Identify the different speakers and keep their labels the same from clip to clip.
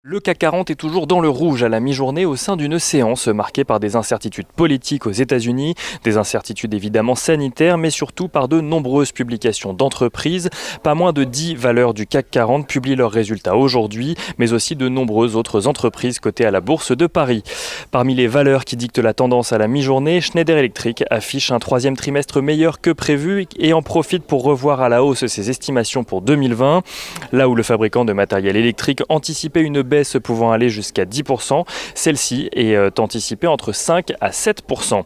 Speaker 1: Le CAC 40 est toujours dans le rouge à la mi-journée au sein d'une séance marquée par des incertitudes politiques aux États-Unis, des incertitudes évidemment sanitaires, mais surtout par de nombreuses publications d'entreprises. Pas moins de 10 valeurs du CAC 40 publient leurs résultats aujourd'hui, mais aussi de nombreuses autres entreprises cotées à la Bourse de Paris. Parmi les valeurs qui dictent la tendance à la mi-journée, Schneider Electric affiche un troisième trimestre meilleur que prévu et en profite pour revoir à la hausse ses estimations pour 2020. Là où le fabricant de matériel électrique anticipait une baisse pouvant aller jusqu'à 10%, celle-ci est anticipée entre 5 à 7%.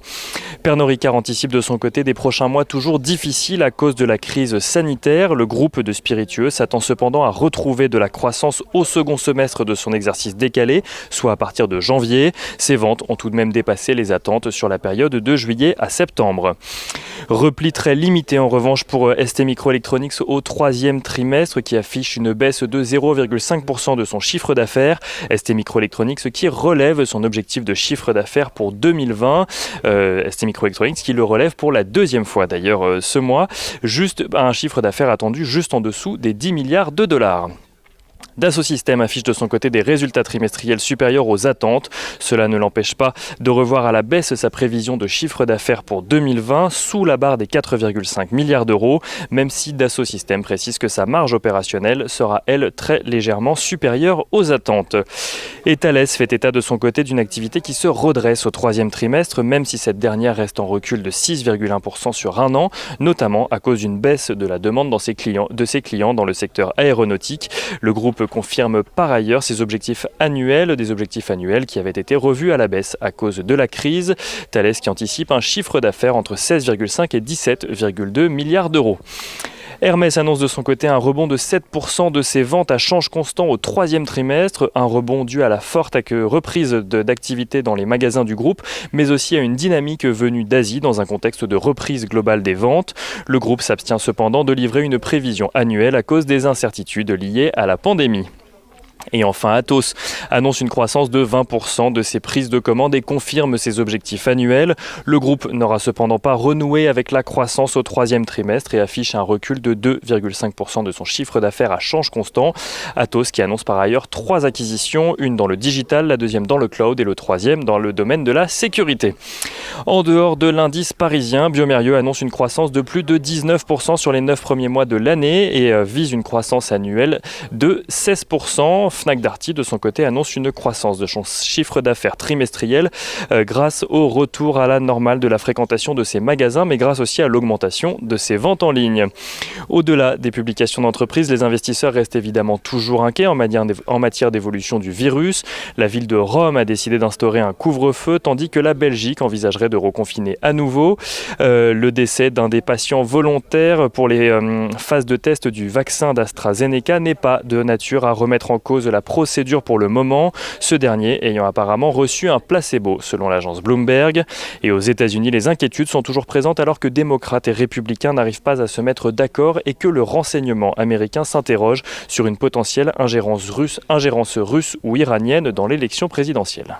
Speaker 1: Pernod Ricard anticipe de son côté des prochains mois toujours difficiles à cause de la crise sanitaire. Le groupe de spiritueux s'attend cependant à retrouver de la croissance au second semestre de son exercice décalé, soit à partir de janvier. Ses ventes ont tout de même dépassé les attentes sur la période de juillet à septembre. Repli très limité en revanche pour STMicroelectronics au troisième trimestre qui affiche une baisse de 0,5% de son chiffre d'affaires. STMicroelectronics qui relève son objectif de chiffre d'affaires pour 2020. STMicroelectronics qui le relève pour la deuxième fois d'ailleurs ce mois, juste un chiffre d'affaires attendu juste en dessous des 10 milliards de dollars. Dassault Systèmes affiche de son côté des résultats trimestriels supérieurs aux attentes. Cela ne l'empêche pas de revoir à la baisse sa prévision de chiffre d'affaires pour 2020 sous la barre des 4,5 milliards d'euros, même si Dassault Systèmes précise que sa marge opérationnelle sera, elle, très légèrement supérieure aux attentes. Et Thales fait état de son côté d'une activité qui se redresse au troisième trimestre, même si cette dernière reste en recul de 6,1% sur un an, notamment à cause d'une baisse de la demande de ses clients dans le secteur aéronautique. Le groupe confirme par ailleurs ses objectifs annuels, des objectifs annuels qui avaient été revus à la baisse à cause de la crise. Thales qui anticipe un chiffre d'affaires entre 16,5 et 17,2 milliards d'euros. Hermès annonce de son côté un rebond de 7% de ses ventes à change constant au troisième trimestre, un rebond dû à la forte reprise d'activité dans les magasins du groupe, mais aussi à une dynamique venue d'Asie dans un contexte de reprise globale des ventes. Le groupe s'abstient cependant de livrer une prévision annuelle à cause des incertitudes liées à la pandémie. Et enfin, Atos annonce une croissance de 20% de ses prises de commandes et confirme ses objectifs annuels. Le groupe n'aura cependant pas renoué avec la croissance au troisième trimestre et affiche un recul de 2,5% de son chiffre d'affaires à change constant. Atos qui annonce par ailleurs 3 acquisitions, une dans le digital, la deuxième dans le cloud et le troisième dans le domaine de la sécurité. En dehors de l'indice parisien, bioMérieux annonce une croissance de plus de 19% sur les 9 premiers mois de l'année et vise une croissance annuelle de 16%. Fnac Darty, de son côté, annonce une croissance de son chiffre d'affaires trimestriel grâce au retour à la normale de la fréquentation de ses magasins, mais grâce aussi à l'augmentation de ses ventes en ligne. Au-delà des publications d'entreprises, les investisseurs restent évidemment toujours inquiets en matière d'évolution du virus. La ville de Rome a décidé d'instaurer un couvre-feu, tandis que la Belgique envisagerait de reconfiner à nouveau. Le décès d'un des patients volontaires pour les phases de test du vaccin d'AstraZeneca n'est pas de nature à remettre en cause la procédure pour le moment, ce dernier ayant apparemment reçu un placebo selon l'agence Bloomberg. Et aux États-Unis, les inquiétudes sont toujours présentes alors que démocrates et républicains n'arrivent pas à se mettre d'accord et que le renseignement américain s'interroge sur une potentielle ingérence russe ou iranienne dans l'élection présidentielle.